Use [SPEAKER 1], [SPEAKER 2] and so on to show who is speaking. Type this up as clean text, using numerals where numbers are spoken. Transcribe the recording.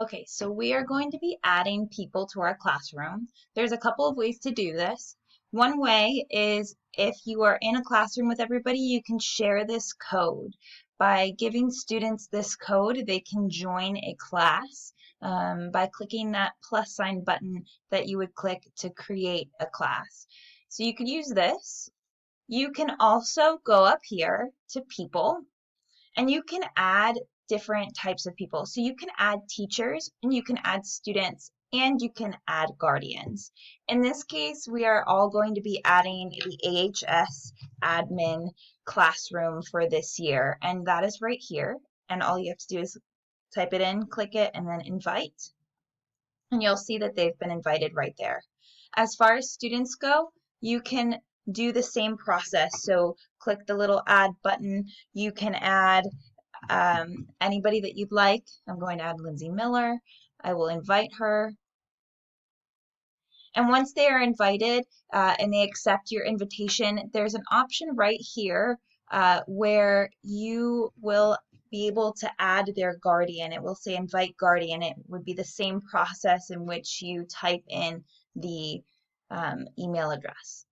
[SPEAKER 1] Okay, so we are going to be adding people to our classroom. There's a couple of ways to do this. One way is if you are in a classroom with everybody, you can share this code. By giving students this code, they can join a class by clicking that plus sign button that you would click to create a class. So you could use this. You can also go up here to people and you can add different types of people. So you can add teachers and you can add students and you can add guardians. In this case, we are all going to be adding the AHS admin classroom for this year, and that is right here. And all you have to do is type it in, click it, and then invite. And you'll see that they've been invited right there. As far as students go, you can do the same process. So click the little add button. You can add anybody that you'd like. I'm going to add Lindsay Miller. I will invite her. And once they are invited and they accept your invitation, there's an option right here where you will be able to add their guardian. It will say invite guardian. It would be the same process in which you type in the email address.